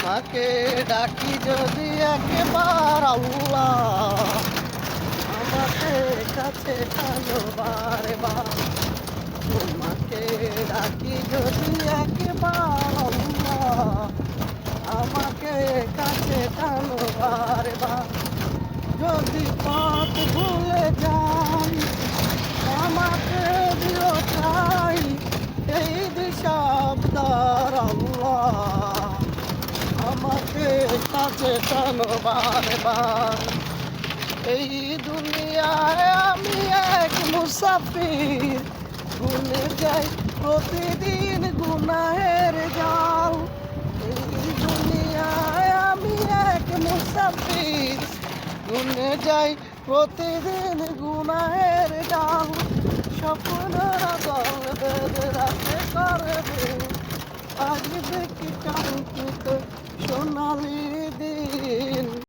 তোমাকে ডাকি যদি একবার আল্লাহ, আমাকে কাছে টানো বারে বার। তোমাকে ডাকি যদি একবার আল্লাহ, আমাকে কাছে টানো বারে বার। যদি পথ ভুলে যাই, আমাকে দিও চাই এই দিশাবদার আল্লাহ, আমাকে কাছে টানো বারে বার। এই দুনিয়ায় আমি এক মুসাফির, গুনে যাই প্রতিদিন গুনাহের জাল। এই দুনিয়ায় আমি এক মুসাফির, গুনে যাই প্রতিদিন গুনাহের জাল। স্বপ্নরা দল বেঁধে রাখে করবে, আজ দেখি কাঙ্ক্ষিত সোনালি